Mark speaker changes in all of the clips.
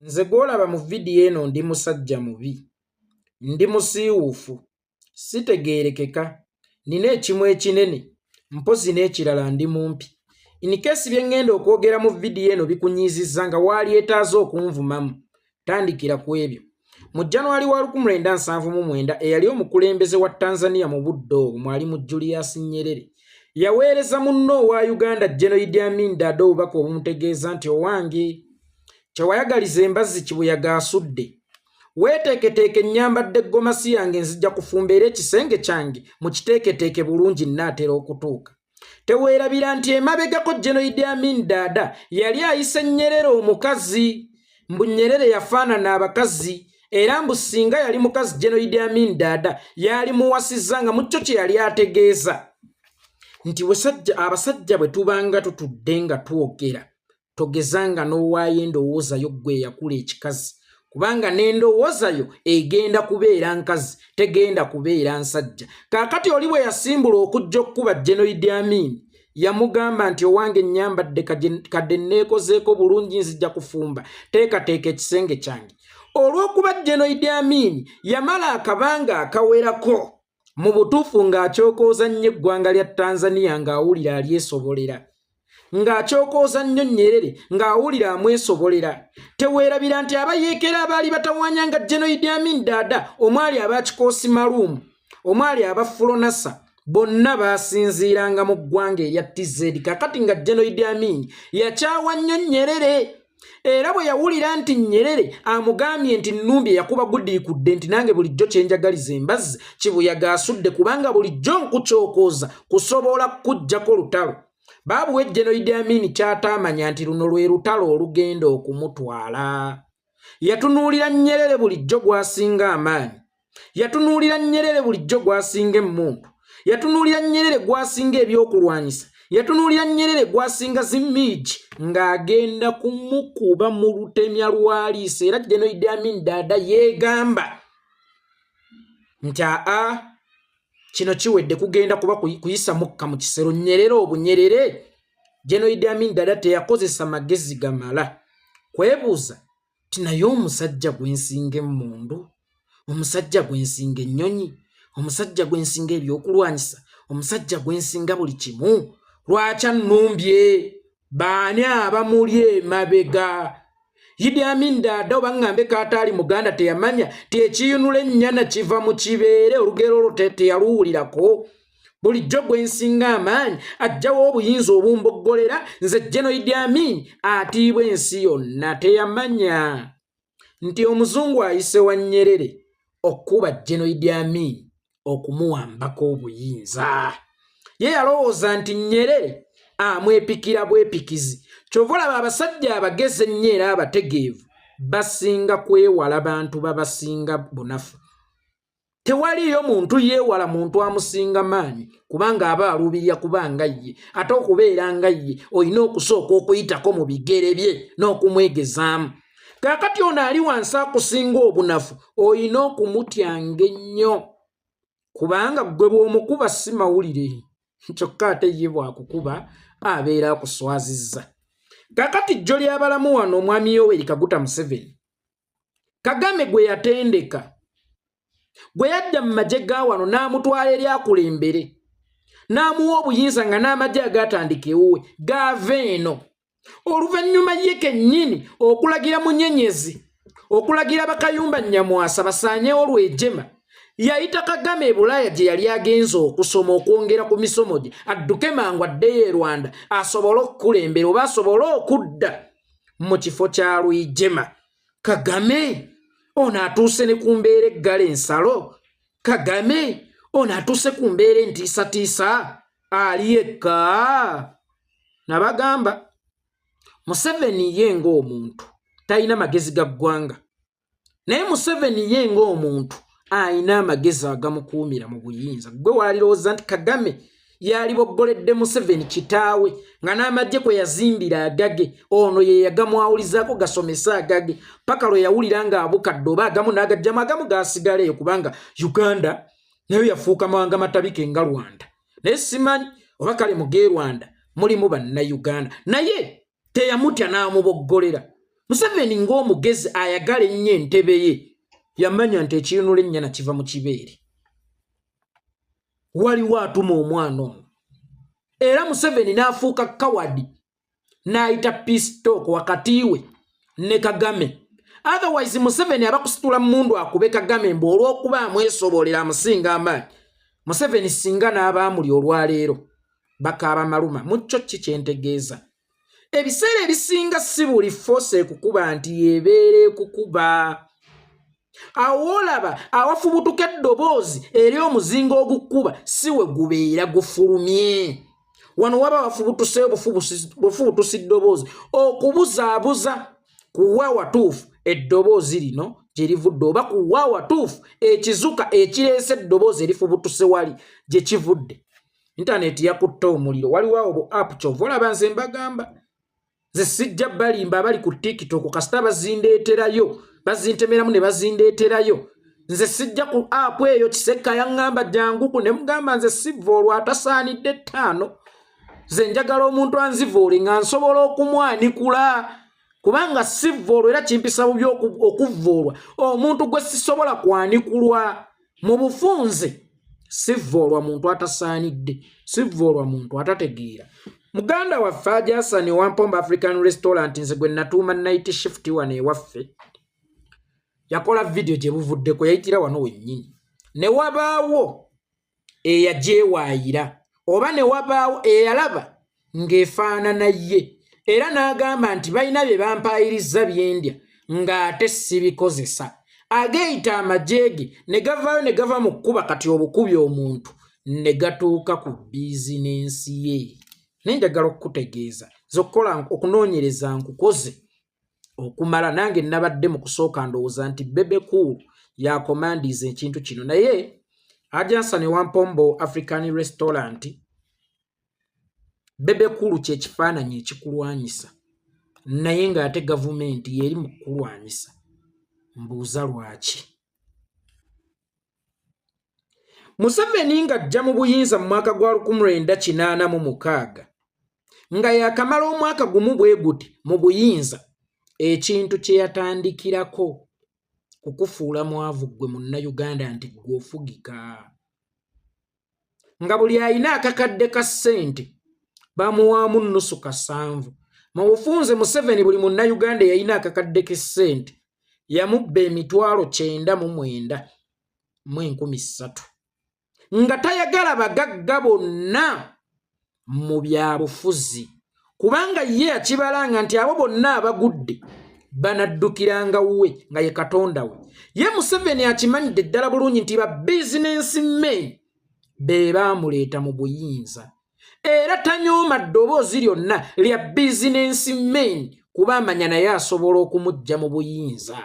Speaker 1: Nze gwolaba mu vidiyo eno ndi musajja mubi, ndi musiiwuufu, sitegeerekeka, nina ekimu ekinene, mpozi n'ekirala ndi mumpi. Inikesi bye ngenda okwogera mu vidiyo eno bikunyiizizza nga walyetaaze okunvumamu, tandikira ku ebyo. Mu January wa 1979 eyali omukulembeze wa Tanzania mu budde obwo Mwalimu Julius Nyerere yaweereza munno owa Uganda General Idi Amin Dada obubaka obumutegeeza nti owange kyewayagaliza embazzi kibuyaga asudde. Weeteeketeeke nnyambadde eggomasi yange nzija kufumba era ekisenge kyange mukiteeketeeke bulungi nnaatera okutuuka. Teweerabira nti emabegako General Idi Amin Dada yali ayise Nyerere omukazi, mbu Nyerere yafaanana abakazi era mbu singa yali mukazi General Idi Amin Dada yali muwasizza nga mucyo kye yali ategeeza nti abasajja bwe tubanga tutudde nga twogera togezanga n'owaayo endowooza yo ggwe yakula ekikazi, kubanga n'endowooza yo egenda kubeera nkazi tegenda kubeera nsajja. Kaakati oli bwe yasimbula okujja okukuba General Idi Amin yamugamba nti owange nnyambadde kadde neekozeeko bulungi nzija kufumba, teekateeka ekisenge kyange. Olw'okuba General Idi Amin yamala akabanga akawerako mu butuufu ng'akyokooza nnyo eggwanga lya Tanzania ng'awulira alyesobolera, ng'akyokooza nnyo Nyerere ng'awulira amwesobolera. Teweerabira nti abayeekera abaali batawaanyanga General Idi Amin Dada, omwali aba Kikoosi Maluumu, omwali aba Fulonasa, bonna baasinziiranga mu ggwanga erya TZ. Kakati nga General Idi Amin yakyawa nnyo Nyerere, era bwe yawulira nti Nyerere amugambye nti Numbye yakuba gudiikudde nti nange bulijjo kyenjagaliza embazzi kibuyaga asudde, kubanga bulijjo nkukyokooza kusobola kujjako lutalo. Baabuwe General Idi Amin ky'ataamanya nti luno lwe lutalo olugenda okumutwala. Yatunuulira Nyerere bulijjo gwasinga amaanyi, yatunuulira Nyerere bulijjo gwasinga emmundu, yatunuulira Nyerere gwasinga ebyokulwanyisa, yatunuulira Nyerere gwasinga zimiigi ng'agenda kumukuba mu lutemya lwaliisa. Era General Idi Amin Dada yeegamba nti kino kiwedde, kugenda kuba kuyisa mukka mu kisero. Nyerere obunyerere. General Idi Amin Dada teyakozesa magezi gamala kwebuuza ti naye omusajja gwensinga emmundu, omusajja gwensinga ennyonyi, omusajja gwensinga ebyokulwanyisa, omusajja gwensinga buli kimu, lwaki annumbye? Baani abamuli emabega? Idi Amin Dada oba ngambe kaataali Muganda teyamanya ti ekiyunula ennyana kiva mu kibeere, olugero olwo teyaluwulirako? Bulijjo gwensinga amaanyi ajjawo obuyinza obumboggolera nze General Idi Amin atiibwa ensi yonna. Teyamanya nti omuzungu ayise wa Nyerere okuba General Idi Amin okumuwambako obuyinza. Ye yalowooza nti Nyerere amwepikira bwepikizi. Kyova olaba abasajja abageze ennyo era abategeevu basinga kwewala bantu babasinga bunafu. Tewaliyo muntu yeewala muntu amusinga maanyi, kubanga aba aluubirira kuba nga ye. Ate okubeera nga ye olina okusooka okuyitako mu bigere bye n'okumwegezaamu. Kaakati ono ali wansi akusinga obunafu olina okumutyanga ennyo, kubanga ggwe bw'omukuba si mawulire, kyokka ate ye bw'akukuba abeera akuswazizza. Kaakati jjo ly'abalamu wano omwami Yoweri Kaguta Museveni, Kagame gwe yatendeka, gwe yadda mu magye ga wano n'amutwala eri akulembere, n'amuwa obuyinza nga n'amagye agatandika ewuwe gaava eno. Oluvannyuma ye kennyini okulagira Munyenyezi, okulagira Bakayumba Nyamwasa basaanyewo Lwejema, yayita Kagame e Bulaaya gye yali agenza okusoma okwongera ku misomo gye, adduke mangu addeyo e Rwanda asobole okukulembera oba asobole okudda mu kifo kya Lwejema. Kagame ono atuuse ne ku mbeera eggala ensalo. Kagame ono atuuse ku mbeera entiisatiisa, ali yekka. Nabagamba Museveni ye ng'omuntu talina magezi ga ggwanga, naye Museveni ye ng'omuntu ayina amagezi agamukuumira mu buyinza. Gwe walirowooza nti Kagame yaliboggoledde Museveni kitaawe nga n'amagye kwe yazimbira agage, ono ye yagamwawulizaako gasomesa agage paka lwe yawulira ng'abukadde oba agamu n'agajjamu, agamu gaasigaleyo kubanga Uganda nayo yafuuka mawanga matabike nga Rwanda. Naye simanyi oba kale mu g'e Rwanda mulimu bannayuganda, naye teyamutya n'amuboggolera. Museveni ng'omugezi ayagala ennyo entebe ye yamanya nti ekiyunula ennyana kiva mu kibeere. Waliwo atuma omwana ono. Era Museveni n'afuuka kawadi n'ayita peace talk wakati we ne Kagame. Otherwise Museveni abakusitula mundu akube Kagame mbu olw'okuba amwesobolera amusinga amaanyi. Museveni singa n'abaamuli olwaleero bakaaba maluma. Mucyo ki kyentegeeza? Ebiseera ebisinga si buli force ekukuba nti yebeere ekukuba. Awo olaba awafubutuka eddoboozi eri omuzingo ogukuba si we gubeera gufulumye. Wano waba wafubutuse bufubutusi ddoboozi okubuzaabuza kuwa watuufu eddoboozi lino gye livudde oba kuwa watuufu ekizuka ekireese eddoboozi erifubutuse wali gye kivudde. Intaneti yakutte omuliro. Waliwo awo bu app kyova olaba nze mbagamba. Nze sijja balimba abali ku TikTok kasita bazindeeterayo bazintemeramu ne bazindeeterayo. Nze sijja ku app eyo Kiseka yaŋŋamba janguku ne mugamba nze sivvoolwa atasaanidde ttaano. Nze njagala omuntu anzivoole nga nsobola okumwanikula kubanga sivvoolwa era kimpisa bubi okuvvoolwa omuntu gwe sisobola kwanikulwa mu bufunze. Sivvoolwa muntu atasaanidde, sivvoolwa muntu atategeera. Muganda waffe Hajji Hassan Wampombo African Restaurant nze gwe natuuma night shift wano ewaffe yakola video gye buvuddeko yayitira wano wennyini. Ne wabaawo eyajewaayira oba ne wabaawo eyalaba ng'efaanana ye era n'agamba nti balina bye bampaayiriza byendya ng'ate sibikozesa. Ageyita amajeege ne gavaayo ne gava mu kkuba kati obukubi omuntu ne gatuuka ku bizinensi ye. Nenjagala okukutegeeza zokkola okunoonyereza nkukoze okumala nange nabadde mu kusooka ndowooza nti Bebe Cool yakomandiza ekintu kino naye Hajji Hassan Wampombo African Restaurant Bebe Cool kye kifaananyi ekikulwanyisa naye ng'ate gavumenti yeri mu kulwanyisa. Mbuuza lwaki? Museveni ng'ajja mu buyinza mu mwaka gwa 1986 nga yakamala omwaka gumu bwe guti mu buyinza, ekintu kye yatandikirako kukufuula mwavu gwe munnayuganda nti gwe ofugika. Nga buli alina akakadde ka ssente bamuwaamu nnusu kasanvu. Mu bufunze Museveni buli munnayuganda yalina akakadde k'essente yamubba emitwalo 99 mu 13,000 nga tayagala bagagga bonna mu byabufuzi kubanga ye akibalanga nti abo bonna abagudde banaddukiranga we nga ye Katonda we. Ye Museveni akimanyidde ddala bulungi nti ba bizinensi men be baamuleeta mu buyinza era tanyooma ddoboozi lyonna lya bizinensi men kuba amanya naye asobola okumujja mu buyinza.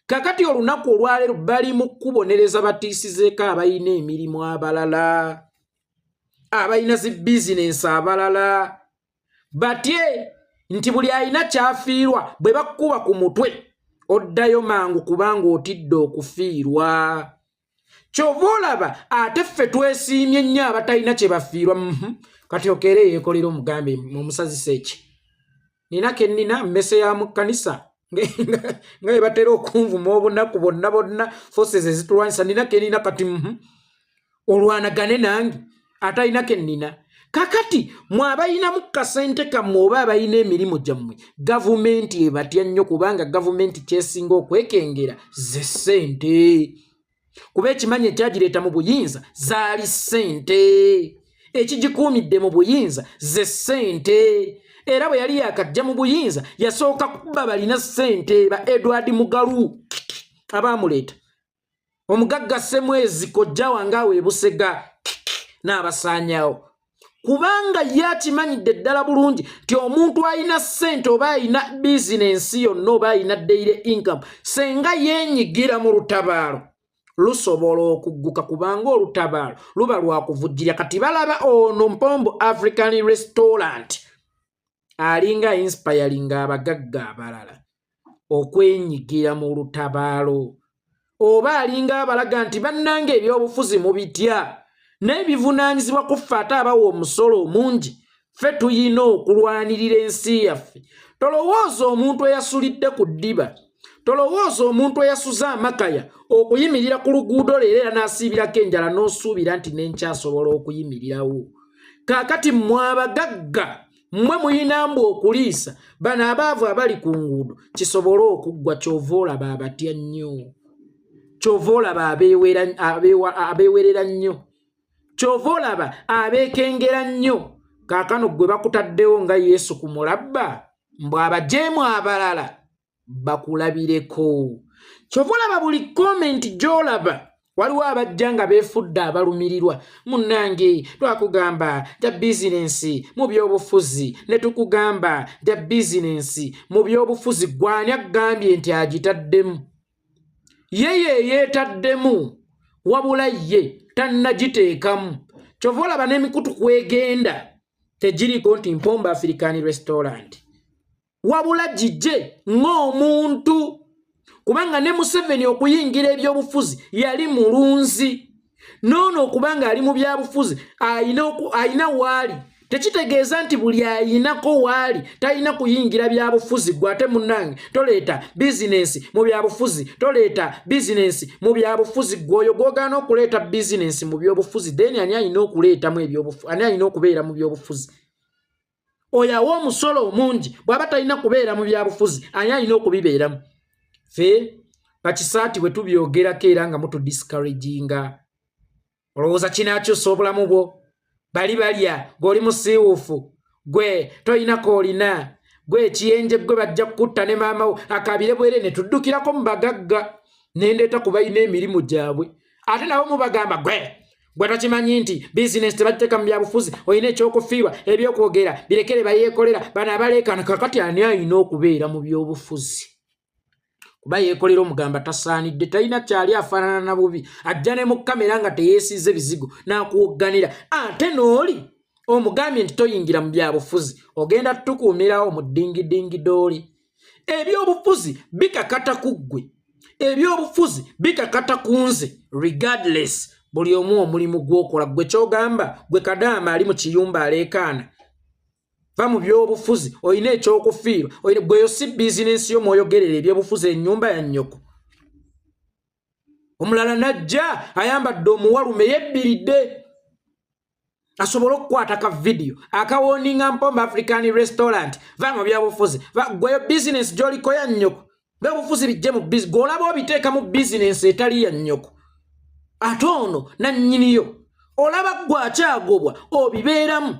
Speaker 1: Kakati olunaku olwaleero bali mu kubonereza batiisizeeko abalina emirimu abalala, abalina zi bizinensi abalala, batye nti buli alina kyafiirwa bwe bakkuba ku mutwe oddayo mangu kubanga otidde okufiirwa. Kyova olaba ate ffe twesiimye nnyo abatalina kye bafiirwa. Kati okeere yeekolera omugambe omusazi Seeki nina ke nnina mmese ya mu kkanisa nga bwe batera okunvuma obunaku bonna forces ezitulwanyisa nina ke nnina kati olwanagane nange atalina ke nnina. Kakati mwabayinamu kasente kammwe oba abayina emirimu gyammwe gavumenti ebatya nnyo kubanga gavumenti kyesinga okwekengera ze ssente kuba ekimanyi ekyagireeta mu buyinza zaali ssente, ekigikuumidde mu buyinza ze ssente. Era bwe yali yakajja mu buyinza yasooka kuba balina ssente ba Edward Mugalu abaamuleeta, omugagga Ssemwezi kojja wange awo e Busega n'abasaanyawo kubanga ye akimanyidde ddala bulungi nti omuntu alina ssente oba alina bizinensi yonna oba alina daily income senga yeenyigira mu lutabaalo lusobola okugguka kubanga olutabaalo luba lwakuvujjirya. Kati balaba ono Mpombo African Restaurant alinga inspiring abagagga abalala okwenyigira mu lutabaalo oba alinga abalaga nti bannange ebyobufuzi mu bitya n'ebivunaanyizibwa ku ffe ate abawa omusolo omungi. Ffe tuyina okulwanirira ensi yaffe, tolowooza omuntu eyasulidde ku ddiba, tolowooza omuntu eyasuza amakaya okuyimirira ku luguudo leero era n'asiibirako enjala n'osuubira nti nenkyasobola okuyimirirawo. Kaakati mmwe abagagga mmwe muyinambu okuliisa bano abaavu abali ku nguudo kisobole okuggwa. Kyova olaba abatya nnyo, kyova olaba abeewerera nnyo, kyova olaba abeekengera nnyo. Kaakano gwe bakutaddewo nga Yesu ku mulabba, mbwe abajeemu abalala bakulabireko. Kyova olaba buli komenti gy'olaba waliwo abajja nga beefudde abalumirirwa. Munnange twakugamba ja bizinensi mu byobufuzi ne tukugamba ja bizinensi mu byobufuzi. Gwani agambye nti agitaddemu? Ye yeetaddemu, wabula ye tannagiteekamu. Kyova olaba n'emikutu kwegenda tegiriko nti Mpomba African Restaurant, wabula gijje ng'omuntu. Kubanga ne Museveni okuyingira ebyobufuzi yali mulunzi, noono okubanga ali mu byabufuzi ayina waali. Tekitegeeza nti buli ayinako waali talina kuyingira byabufuzi. Gwe ate munnange toleeta bizinensi mu byabufuzi, toleeta bizinensi mu byabufuzi. Gwoyo gwogaana okuleeta bizinensi mu byobufuzi, then ani alina okuleetamu ebyobufuzi? Ani alina okubeera mu byobufuzi? Oyo awa omusolo omungi bw'aba talina kubeera mu byabufuzi, ani alina okubibeeramu? Fe bakisaati bwe tubyogerako era nga mutudiscouraginga. Olowooza kinaakyusa obulamu bwo? Bali balya g'oli musiiwuufu, gwe toyinako olina, gwe ekiyenje gwe bajja kukutta ne maama wo akabire bwere ne tuddukirako mu bagagga nendeeta ku balina emirimu gyabwe. Ate nabo mubagamba gwe tokimanyi nti bizinesi tebagiteeka mu byabufuzi, olina ekyokufiirwa, ebyokwogera birekere bayeekolera, bano abaleekaana. Kakati ani alina okubeera mu byobufuzi? Kuba yeekolera omugamba tasaanidde, talina kyali afaanana na bubi, ajja ne mu kamera nga teyeesiize bizigo n'akuwogganira. Ate n'oli omugambye nti toyingira mu byabufuzi, ogenda tukuumirawo mu ddingidingi dooli. Ebyobufuzi bikakata ku ggwe, ebyobufuzi bikakata ku nze, regardless buli omu omulimu gw'okola. Gwe kyogamba gwe Kadaama ali mu kiyumba aleekaana, va mu byobufuzi, olina ekyokufiirwa, gweyo si bizinensi yo mwoyogerera ebyobufuzi, ennyumba ya nnyoko. Omulala najja ayambadde omuwalume yebbiridde asobole okukwata ka vidiyo akawoninga Mpomba African Restaurant, va mu byobufuzi. Gweyo bizinensi gy'oliko ya nnyoko, byobufuzi bijje mu bizinensi. Gw'olaba obiteeka mu bizinensi etali ya nnyoko, ate ono nannyiniyo olaba gwakyagobwa obibeeramu.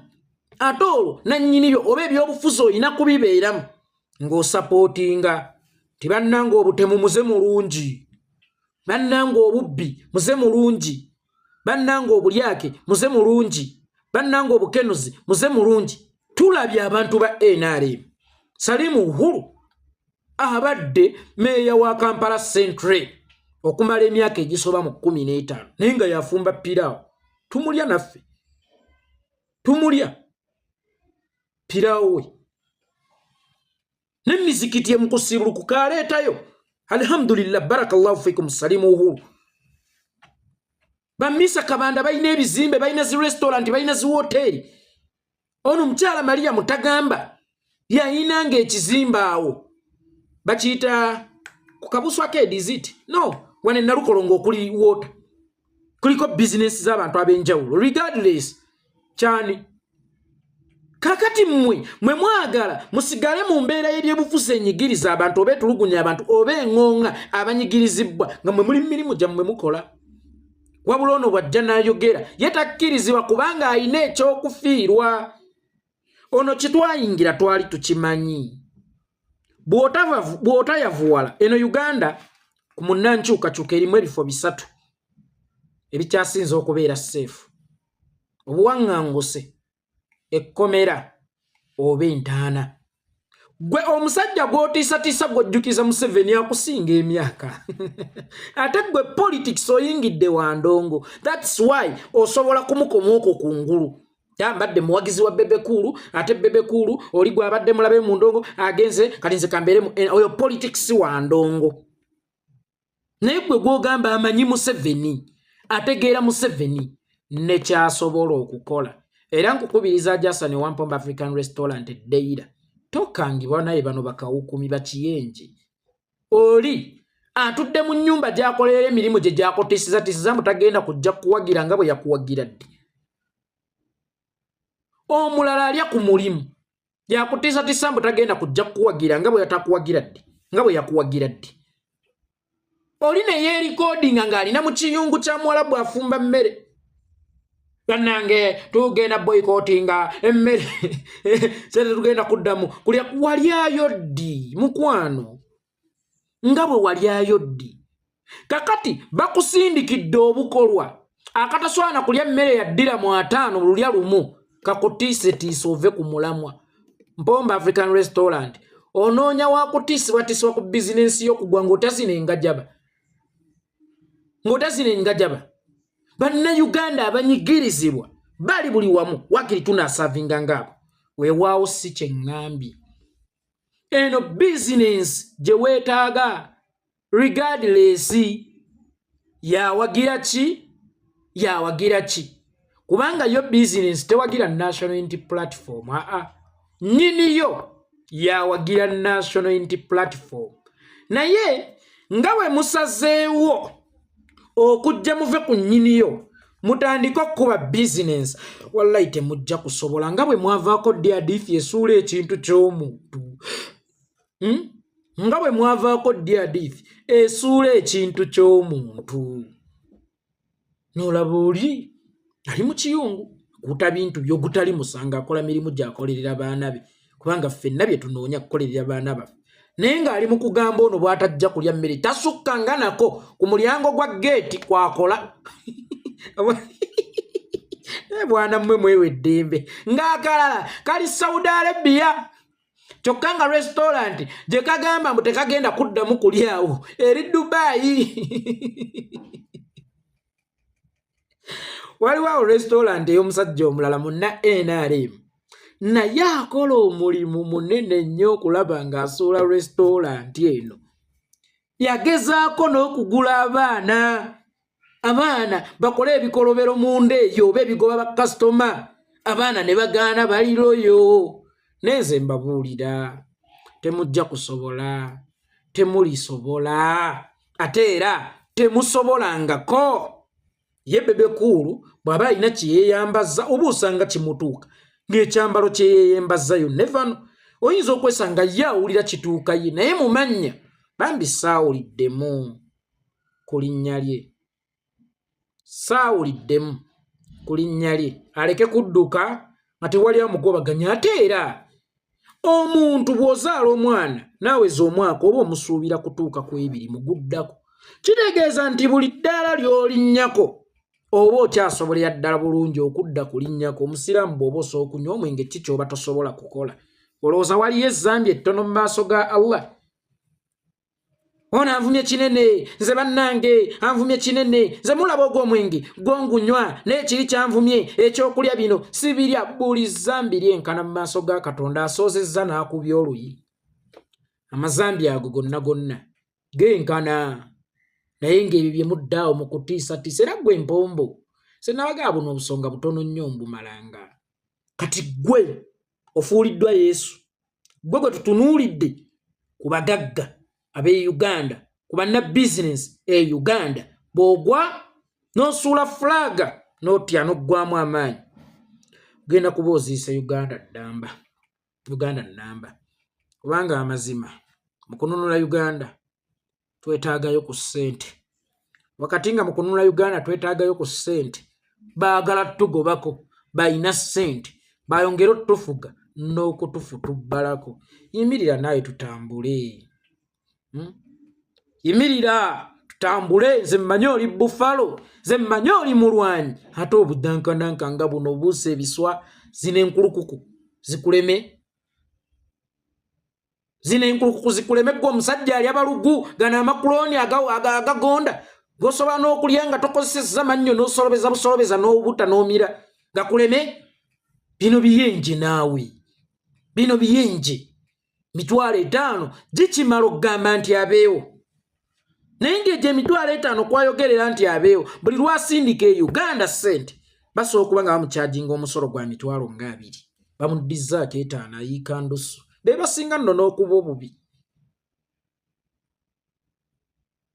Speaker 1: Ate olwo nannyinibyo oba ebyobufuzi olina kubibeeramu ng'osapootinga. Tibannanga obutemu muze mulungi, bannanga obubbi muze mulungi, bannanga obulyake muze mulungi, bannanga obukenuzi muze mulungi. Tulabye abantu ba NRM. Salimu Uhuru abadde meeya wa Kampala Central okumala emyaka egisoba mu 15 naye nga yafumba piraawo. Tumulya naffe, tumulya piraawo we n'emizikiti emukusibulukuka aleetayo. Alhamdulillah, barakallahu fikum Salimu Uhuru. Bamisa Kabanda balina ebizimbe, balina zi restaurant, balina zi hoteri. Ono mukyala Maria Mutagamba yayinanga ekizimba awo bakiyita ku Kabuswa Kediziti, no wane Nalukolongo okuli water, kuliko business z'abantu ab'enjawulo. Regardless kyani kakati mmwe mwagala musigale mu mbeera y'ebyobufuzi enyigiriza abantu, oba etulugunya abantu, oba eŋŋoŋŋa abanyigirizibwa nga mwe muli mirimu gyammwe mukola. Wabula ono bw'ajja n'ayogera ye takkirizibwa kubanga alina ekyokufiirwa. Ono kitwayingira twali tukimanyi. Bw'otayavuwala eno Uganda ku munnankyukakyuka erimu ebifo 3 ebikyasinza okubeera seefu: obuwaŋŋanguse, ekkomera oba entaana. Gwe omusajja gw'otiisatiisa gw'ojjukiza Museveni akusinga emyaka ate gwe politics oyingidde wa ndongo. That's why osobola kumukoma okwo ku ngulu. Yambadde muwagizi wa Bebe Cool, ate Bebe Cool oli gwe abadde mulabe mu ndongo agenze kati nze kambeeremu oyo politics wa ndongo. Naye gwe gw'ogamba amanyi Museveni, ategeera Museveni ne kyasobola okukola. Era nkukubiriza Jason wa Mpomba African Restaurant eddeira tokangibwa naye bano bakawukumi bakiyenje. Oli atudde mu nnyumba gy'akolera emirimu gye gy'akotiisiza mutagenda kujja kuwagira nga bwe yakuwagira ddi. Omulala alya ku mulimu gy'akotiisiza mutagenda kujja kuwagira nga bwe yatakuwagira ddi, nga bwe yakuwagira ddi. Oli ne yeerikodinga ng'alina mu kiyungu kya Mwarabu afumba mmere. Bannange tugenda boycottinga emmere sente tugenda kuddamu kulya. Walyayo ddi mukwano? Nga bwe walyayo ddi? Kakati bakusindikidde obukolwa akataswana kulya mmere ya $5 lulya lumu kakutiisetiisa ove ku mulamwa. Mpomba African Restaurant onoonya wakutiisibwatisibwa ku bizinensi y'okugwa ng'otazinengajaba. Bannayuganda abanyigirizibwa bali buli wamu wakiri tunaasavinga ngabo. Weewaawo si kye ŋŋambye. Eno bizinensi gye weetaaga regardless yawagira ki? Kubanga yo bizinensi tewagira National Unity Platform. Nnyiniyo yawagira National Unity Platform. Naye nga we musazeewo okujja muve ku nnyiniyo mutandika okuba bizinensi, wallahi temujja kusobola. Nga bwe mwavaako ddi hadithi esuula ekintu ky'omuntu. Nga bwe mwavaako ddi hadithi esuula ekintu ky'omuntu. N'olaba oli ali mu kiyungu kuta bintu by'ogutali musanga akola mirimu gy'akolerera baana be, kubanga ffenna bye tunoonya kukolerera baana baffe. Naye ng'ali mu kugamba ono bw'atajja kulya mmere tasukkanga nako ku mulyango gwa geeti kwakola. Bwana mmwe mwewe eddembe. Ng'akalala kali Saudi Arabia. Kyokka nga restaurant gye kagamba mbu tekagenda kuddamu kulyawo eri Dubai. Waliwo restaurant ey'omusajja omulala munna NRM. Naye akola omulimu munene nnyo okulaba ng'asuula restaurant eno. Yagezaako n'okugula abaana bakole ebikolobero mu nda eyo oba ebigoba bakasitoma. Abaana ne bagaana baliroyo. Nenze mbabuulira temujja kusobola, temulisobola, ate era temusobolangako. Ye Bebe Cool bw'aba alina kye yeeyambazza oba osanga kimutuuka ng'ekyambalo kye yeeyambazza yonna evano oyinza okwesanga ye awulira kituuka ye, naye mu mannya bambi saawuliddemu ku linnya lye. Saawuliddemu ku linnya lye, aleke kudduka nga tewali amugobaganya. Ate era omuntu bw'ozaala omwana naaweza omwaka oba omusuubira kutuuka ku 2 muguddako, kitegeeza nti buli ddaala ly'olinnyako oba okyasobolera ddala bulungi okudda ku linnyako. Omusiraamu bw'oba osobola okunywa omwenge ki ky'oba tosobola kukola? Olowooza waliyo ezzambi ettono mu maaso ga Allah? Ono anvumye kinene, nze bannange anvumye kinene, nze mulaba ogw'omwenge gw'ongunywa n'ekiri kyanvumye ekyokulya bino sibirya. Buli zambi lyenkana mu maaso ga Katonda asoozezza n'akubya oluyi. Amazambi ago gonna genkana. Naye ng'ebyo bye muddaawo mu kutiisatiisa era gwe empombo senabagaa buno obusonga butono nnyo mbumalanga. Kati gwe ofuuliddwa Yesu, gwe gwe tutunuulidde ku bagagga ab'e Uganda, ku bannabizinensi e Uganda, bw'ogwa n'osuula fulaga n'otya n'oggwamu amaanyi, genda kuba oziisa Uganda nnamba. Kubanga amazima mu kununula Uganda twetaagayo ku ssente. Wakati nga mu kununula Uganda twetaagayo ku ssente, baagala tugobako, bayina ssente, bayongera otufuga n'okutufutubbalako. Yimirira naye tutambule. Yimirira tutambule. Nze mmanyi oli Buffalo, nze mmanyi oli mulwanyi, ate obudankandanka nga buno buuse ebiswa zina enkulukuku zikuleme. Gwe omusajja alya balugu gana amakuloni agagonda gosobola n'okulya nga tokozesezza mannyo n'osolobeza n'obuta n'omira gakuleme. Bino biyenje naawe, bino biyenje. 50,000 gikimala okugamba nti abeewo. Naye ng'egyo 50,000 kwayogerera nti abeewo, buli lwasindika e Uganda ssente basobola okuba nga bamukyajinga omusolo gwa 20,000, bamuddizaako 5 ayiika ndusu. bebasinga nno n'okuba obubi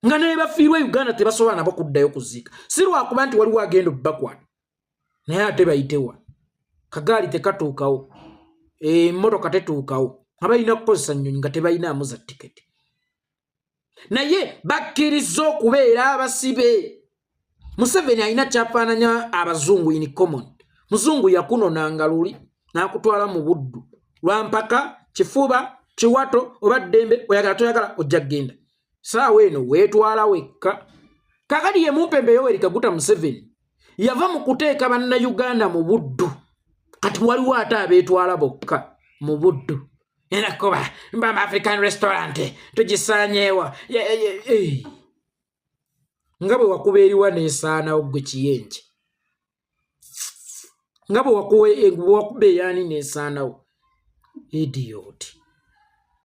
Speaker 1: nga ne bafiirwa Uganda tebasobola nabo kuddayo kuziika si lwakuba nti waliwo agenda obbakwana naye ate bayitewa kagaali tekatuukawo emmotoka tetuukawo nga balina kukozesa nnyonyi nga tebalinaamu za tiketi naye bakkiriza okubeera abasibe Museveni alina kyafaananya abazungu in common muzungu yakunonanga luli n'akutwala mu buddu lwampaka kifuba kiwato oba ddembe oyagala toyagala ojja genda saawa eno weetwala wekka kakati ye mumpembe Yoweri Kaguta Museveni yava mu kuteeka bannayuganda mu buddu kati waliwo ate abeetwala bokka mu buddu enakoba mba African restaurant tugisaanyeewa nga bwe wakuba eriwa n'esaanawo gwe kiyenje nga bwe wakuba eyaani n'esaanawo idiot